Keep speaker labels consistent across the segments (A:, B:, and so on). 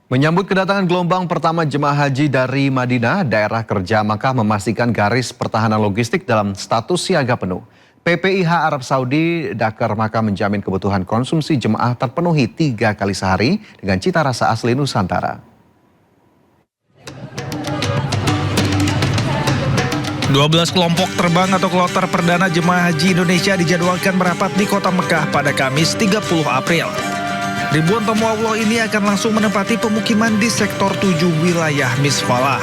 A: Menyambut kedatangan gelombang pertama jemaah haji dari Madinah, daerah kerja Makkah memastikan garis pertahanan logistik dalam status siaga penuh. PPIH Arab Saudi Dakar Makkah menjamin kebutuhan konsumsi jemaah terpenuhi 3 kali sehari dengan cita rasa asli Nusantara.
B: 12 kelompok terbang atau kloter perdana jemaah haji Indonesia dijadwalkan merapat di kota Mekah pada Kamis 30 April. Ribuan tamu Allah ini akan langsung menempati pemukiman di sektor 7 wilayah Misfalah.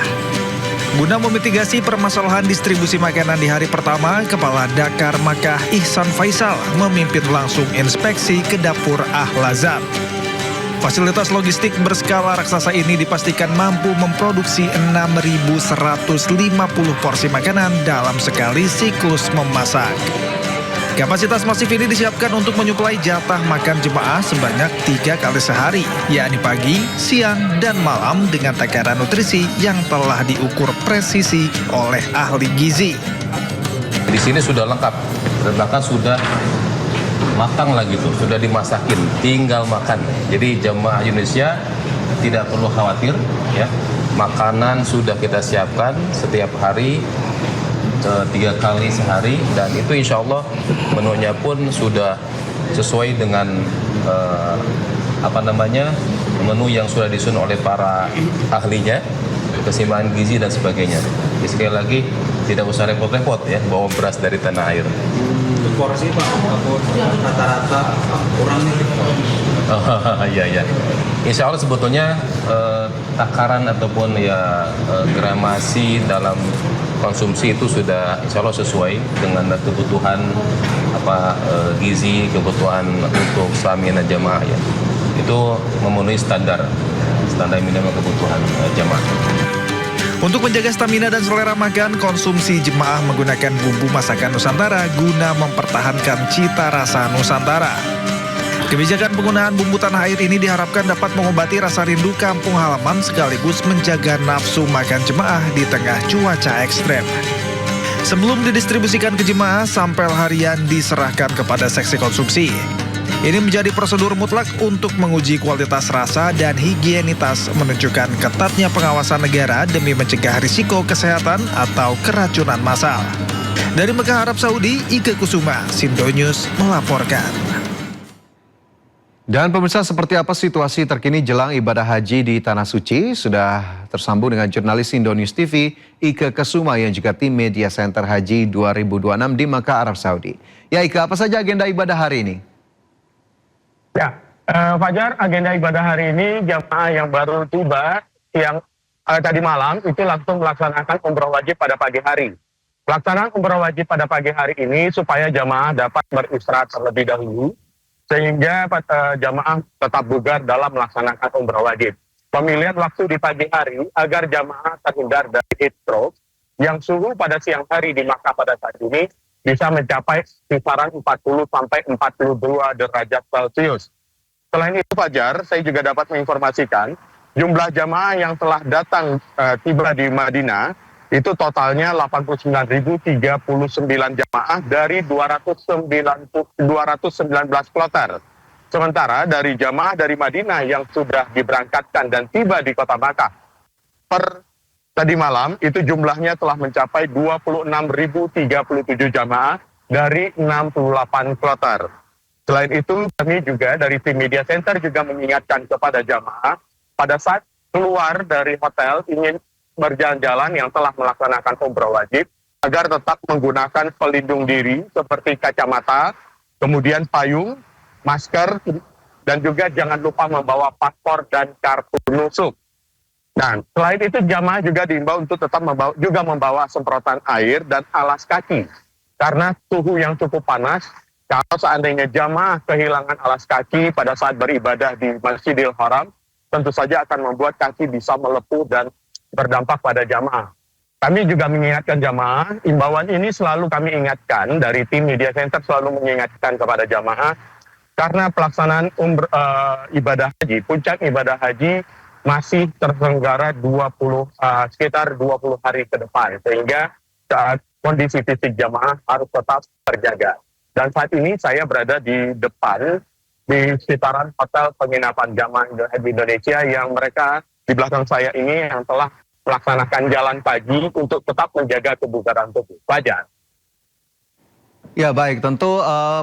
B: Guna memitigasi permasalahan distribusi makanan di hari pertama, Kepala Dakar Makkah Ihsan Faisal memimpin langsung inspeksi ke dapur Ahlazat. Fasilitas logistik berskala raksasa ini dipastikan mampu memproduksi 6.150 porsi makanan dalam sekali siklus memasak. Kapasitas masif ini disiapkan untuk menyuplai jatah makan jemaah sebanyak 3 kali sehari, yakni pagi, siang, dan malam dengan takaran nutrisi yang telah diukur presisi oleh ahli gizi.
C: Di sini sudah lengkap, dan bahkan sudah matang lagi tuh, sudah dimasakin, tinggal makan. Jadi jemaah Indonesia tidak perlu khawatir, ya. Makanan sudah kita siapkan setiap hari. 3 kali sehari, dan itu insya Allah menunya pun sudah sesuai dengan menu yang sudah disusun oleh para ahlinya, keseimbangan gizi dan sebagainya. Jadi sekali lagi tidak usah repot-repot ya bawa beras dari tanah air.
D: Porsi Pak, rata-rata kurang
C: Iya. Insya Allah sebetulnya takaran ataupun gramasi dalam konsumsi itu sudah insya Allah sesuai dengan kebutuhan gizi, kebutuhan untuk stamina jamaah ya. Itu memenuhi standar minimal kebutuhan jamaah.
B: Untuk menjaga stamina dan selera makan, konsumsi jemaah menggunakan bumbu masakan Nusantara guna mempertahankan cita rasa Nusantara. Kebijakan penggunaan bumbu tanah air ini diharapkan dapat mengobati rasa rindu kampung halaman sekaligus menjaga nafsu makan jemaah di tengah cuaca ekstrem. Sebelum didistribusikan ke jemaah, sampel harian diserahkan kepada seksi konsumsi. Ini menjadi prosedur mutlak untuk menguji kualitas rasa dan higienitas, menunjukkan ketatnya pengawasan negara demi mencegah risiko kesehatan atau keracunan massal. Dari Mekah, Arab Saudi, Ike Kusuma, Sindo News melaporkan.
A: Dan pemirsa, seperti apa situasi terkini jelang ibadah haji di Tanah Suci? Sudah tersambung dengan jurnalis Indonews TV, Ike Kusuma yang juga tim Media Center Haji 2026 di Makkah, Arab Saudi. Ya Ike, apa saja agenda ibadah hari ini?
E: Ya, Fajar, agenda ibadah hari ini jamaah yang baru tiba yang tadi malam itu langsung melaksanakan umroh wajib pada pagi hari. Pelaksanaan umroh wajib pada pagi hari ini supaya jamaah dapat beristirahat terlebih dahulu, sehingga jamaah tetap bugar dalam melaksanakan umroh wajib. Pemilihan waktu di pagi hari agar jamaah terhindar dari heat stroke yang suhu pada siang hari di Makkah pada saat ini bisa mencapai kisaran 40 sampai 42 derajat Celcius. Selain itu Fajar, saya juga dapat menginformasikan jumlah jamaah yang telah datang tiba di Madinah itu totalnya 89.039 jamaah dari 219 kloter. Sementara dari jamaah dari Madinah yang sudah diberangkatkan dan tiba di kota Makkah per tadi malam itu jumlahnya telah mencapai 26.037 jamaah dari 68 kloter. Selain itu kami juga dari tim Media Center juga mengingatkan kepada jamaah pada saat keluar dari hotel ingin berjalan-jalan yang telah melaksanakan umroh wajib agar tetap menggunakan pelindung diri seperti kacamata, kemudian payung, masker, dan juga jangan lupa membawa paspor dan kartu nusuk. Nah, selain itu jamaah juga diimbau untuk tetap membawa semprotan air dan alas kaki. Karena suhu yang cukup panas, kalau seandainya jamaah kehilangan alas kaki pada saat beribadah di Masjidil Haram, tentu saja akan membuat kaki bisa melepuh dan berdampak pada jamaah. Kami juga mengingatkan jamaah, imbauan ini selalu kami ingatkan dari tim Media Center selalu mengingatkan kepada jamaah karena pelaksanaan ibadah haji, puncak ibadah haji masih terselenggara sekitar 20 hari ke depan, sehingga kondisi fisik jamaah harus tetap terjaga. Dan saat ini saya berada di depan di sekitaran hotel penginapan jamaah haji Indonesia yang mereka di belakang saya ini yang telah melaksanakan jalan pagi untuk tetap menjaga kebugaran tubuh. Fajar.
A: Ya baik, tentu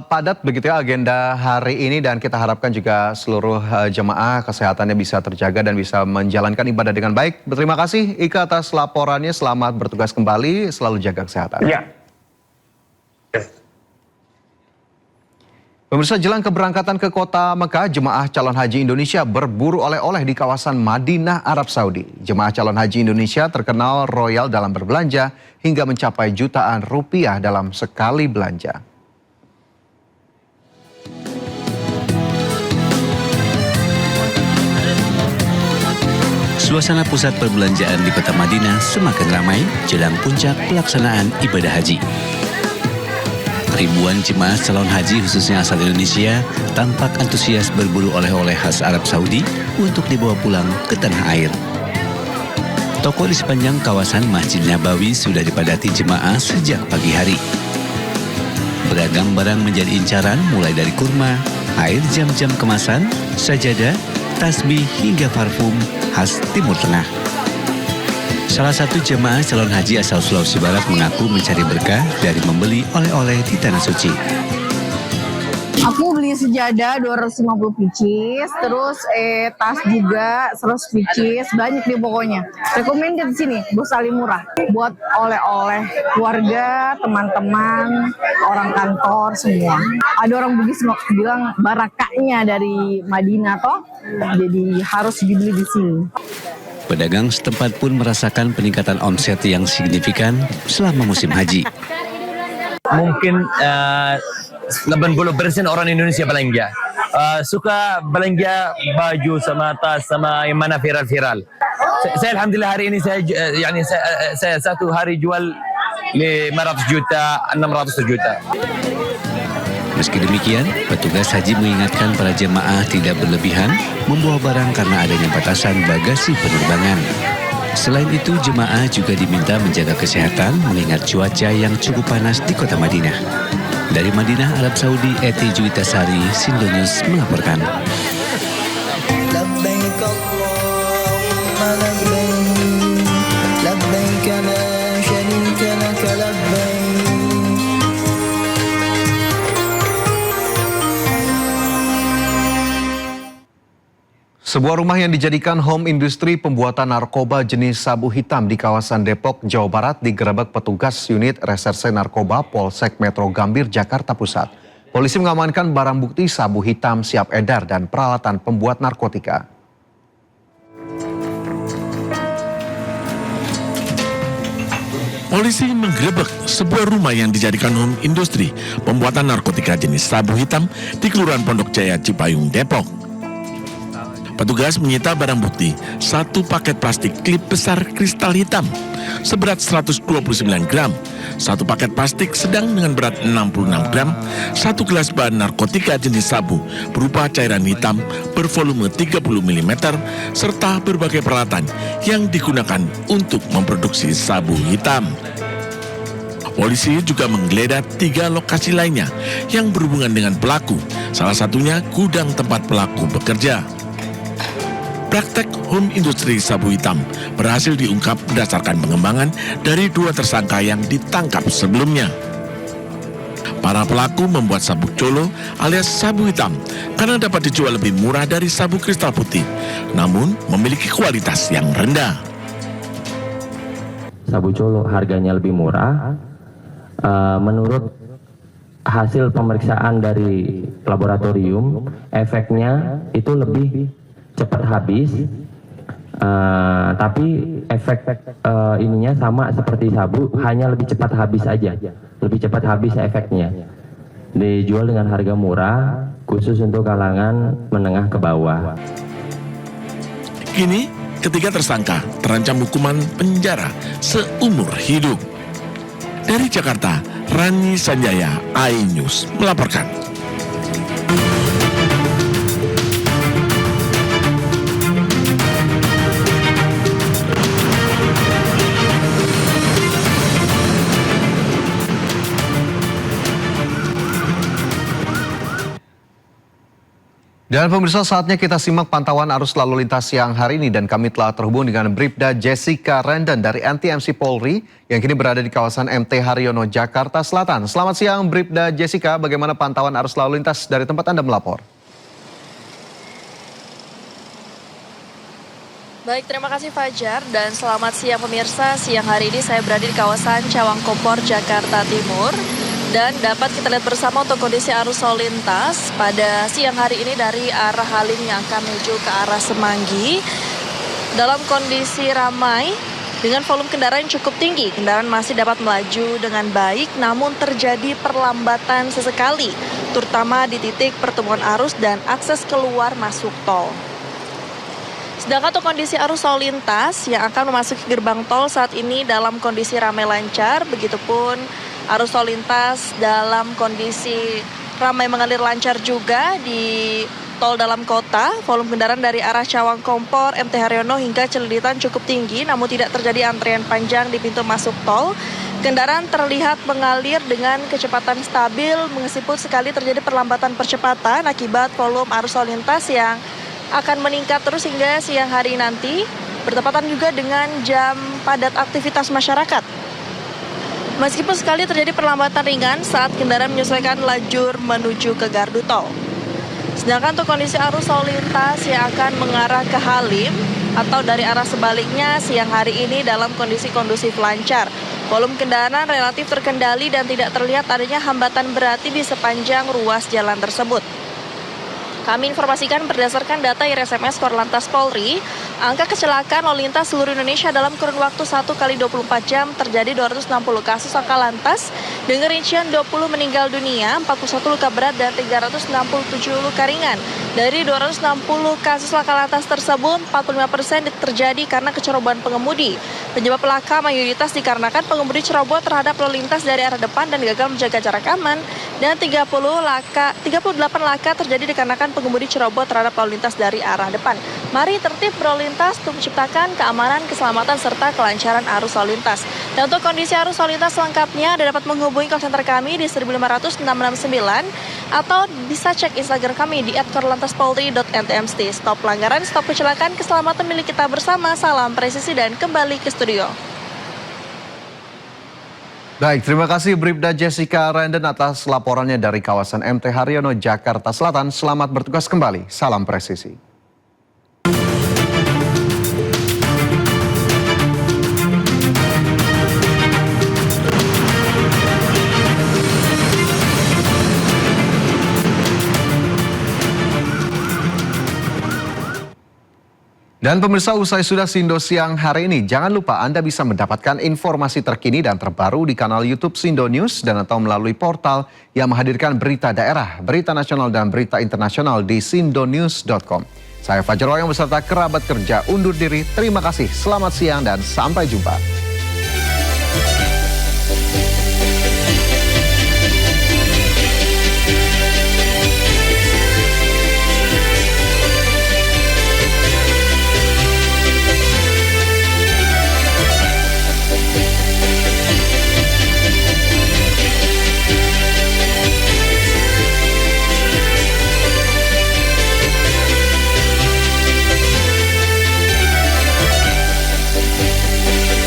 A: padat begitu ya agenda hari ini dan kita harapkan juga seluruh jemaah kesehatannya bisa terjaga dan bisa menjalankan ibadah dengan baik. Terima kasih Ika atas laporannya, selamat bertugas kembali, selalu jaga kesehatan.
E: Ya.
A: Pemirsa, jelang keberangkatan ke kota Mekah, jemaah calon haji Indonesia berburu oleh-oleh di kawasan Madinah, Arab Saudi. Jemaah calon haji Indonesia terkenal royal dalam berbelanja hingga mencapai jutaan rupiah dalam sekali belanja.
F: Suasana pusat perbelanjaan di kota Madinah semakin ramai jelang puncak pelaksanaan ibadah haji. Ribuan jemaah calon haji khususnya asal Indonesia tampak antusias berburu oleh-oleh khas Arab Saudi untuk dibawa pulang ke tanah air. Toko di sepanjang kawasan Masjid Nabawi sudah dipadati jemaah sejak pagi hari. Beragam barang menjadi incaran mulai dari kurma, air jam-jam kemasan, sajadah, tasbih hingga parfum khas Timur Tengah. Salah satu jemaah calon haji asal Sulawesi Barat mengaku mencari berkah dari membeli oleh-oleh di Tanah Suci.
G: Aku beli sejadah 250 pieces, terus tas juga 100 pieces, banyak deh pokoknya. Recommended di sini, Bos Ali murah. Buat oleh-oleh keluarga, teman-teman, orang kantor semua. Ada orang Bugis bilang barakahnya dari Madinah toh, jadi harus dibeli di sini.
F: Pedagang setempat pun merasakan peningkatan omset yang signifikan selama musim haji.
H: Mungkin 80% orang Indonesia belanja. Suka belanja baju sama tas sama yang mana viral-viral. Saya alhamdulillah hari ini saya satu hari jual 500 juta, 600 juta.
F: Meski demikian, petugas haji mengingatkan para jemaah tidak berlebihan membawa barang karena adanya batasan bagasi penerbangan. Selain itu, jemaah juga diminta menjaga kesehatan mengingat cuaca yang cukup panas di kota Madinah. Dari Madinah, Arab Saudi, Eti Juwitasari, Sindo News melaporkan.
A: Sebuah rumah yang dijadikan home industri pembuatan narkoba jenis sabu hitam di kawasan Depok, Jawa Barat digerebek petugas unit reserse narkoba Polsek Metro Gambir, Jakarta Pusat. Polisi mengamankan barang bukti sabu hitam siap edar dan peralatan pembuat narkotika.
I: Polisi menggerebek sebuah rumah yang dijadikan home industri pembuatan narkotika jenis sabu hitam di Kelurahan Pondok Jaya, Cipayung, Depok. Petugas menyita barang bukti, satu paket plastik klip besar kristal hitam seberat 129 gram, satu paket plastik sedang dengan berat 66 gram, satu gelas bahan narkotika jenis sabu berupa cairan hitam bervolume 30 mm, serta berbagai peralatan yang digunakan untuk memproduksi sabu hitam. Polisi juga menggeledah 3 lokasi lainnya yang berhubungan dengan pelaku, salah satunya gudang tempat pelaku bekerja. Praktek home industri sabu hitam berhasil diungkap berdasarkan pengembangan dari 2 tersangka yang ditangkap sebelumnya. Para pelaku membuat sabuk colo alias sabu hitam karena dapat dijual lebih murah dari sabu kristal putih, namun memiliki kualitas yang rendah.
J: Sabu colo harganya lebih murah. Menurut hasil pemeriksaan dari laboratorium, efeknya itu lebih cepat habis, tapi efek ininya sama seperti sabu, hanya lebih cepat habis aja, lebih cepat habis efeknya. Dijual dengan harga murah, khusus untuk kalangan menengah ke bawah.
I: Kini, ketiga tersangka terancam hukuman penjara seumur hidup. Dari Jakarta, Rani Sanjaya, iNews melaporkan.
A: Dan pemirsa, saatnya kita simak pantauan arus lalu lintas siang hari ini dan kami telah terhubung dengan Bribda Jessica Renden dari NTMC Polri yang kini berada di kawasan MT Haryono, Jakarta Selatan. Selamat siang Bribda Jessica, bagaimana pantauan arus lalu lintas dari tempat Anda melapor?
K: Baik, terima kasih Fajar dan selamat siang pemirsa. Siang hari ini saya berada di kawasan Cawang Kompor, Jakarta Timur. Dan dapat kita lihat bersama untuk kondisi arus lalu lintas pada siang hari ini dari arah Halim yang akan menuju ke arah Semanggi. Dalam kondisi ramai dengan volume kendaraan yang cukup tinggi, kendaraan masih dapat melaju dengan baik namun terjadi perlambatan sesekali, terutama di titik pertemuan arus dan akses keluar masuk tol. Sedangkan untuk kondisi arus lalu lintas yang akan memasuki gerbang tol saat ini dalam kondisi ramai lancar, begitupun arus lalu lintas dalam kondisi ramai mengalir lancar juga di tol dalam kota. Volume kendaraan dari arah Cawang Kompor, MT Haryono hingga Celilitan cukup tinggi namun tidak terjadi antrian panjang di pintu masuk tol. Kendaraan terlihat mengalir dengan kecepatan stabil, meskipun sekali terjadi perlambatan percepatan akibat volume arus lalu lintas yang akan meningkat terus hingga siang hari nanti, bertepatan juga dengan jam padat aktivitas masyarakat. Meskipun sekali terjadi perlambatan ringan saat kendaraan menyesuaikan lajur menuju ke gardu tol. Sedangkan untuk kondisi arus lalu lintas yang akan mengarah ke Halim atau dari arah sebaliknya siang hari ini dalam kondisi kondusif lancar. Volume kendaraan relatif terkendali dan tidak terlihat adanya hambatan berarti di sepanjang ruas jalan tersebut. Kami informasikan berdasarkan data IRSMS Korlantas Polri, angka kecelakaan lalu lintas seluruh Indonesia dalam kurun waktu 1 kali 24 jam terjadi 260 kasus laka lantas dengan rincian 20 meninggal dunia, 41 luka berat dan 367 luka ringan. Dari 260 kasus laka lantas tersebut, 45% terjadi karena kecerobohan pengemudi. Penyebab laka mayoritas dikarenakan pengemudi ceroboh terhadap lalu lintas dari arah depan dan gagal menjaga jarak aman, dan 38 laka terjadi dikarenakan pengemudi ceroboh terhadap lalu lintas dari arah depan. Mari tertib berlalu lintas untuk menciptakan keamanan, keselamatan, serta kelancaran arus lalu lintas. Dan untuk kondisi arus lalu lintas selengkapnya, Anda dapat menghubungi call center kami di 1500669 atau bisa cek Instagram kami di @korlantaspolri.ntmst. Stop pelanggaran, stop kecelakaan, keselamatan milik kita bersama. Salam presisi dan kembali ke studio.
A: Baik, terima kasih Bribda Jessica Renden atas laporannya dari kawasan MT Haryono, Jakarta Selatan. Selamat bertugas kembali, salam presisi. Dan pemirsa, usai sudah Sindo siang hari ini, jangan lupa Anda bisa mendapatkan informasi terkini dan terbaru di kanal YouTube Sindo News dan atau melalui portal yang menghadirkan berita daerah, berita nasional dan berita internasional di sindonews.com. Saya Fajar Wayang beserta kerabat kerja undur diri. Terima kasih, selamat siang dan sampai jumpa.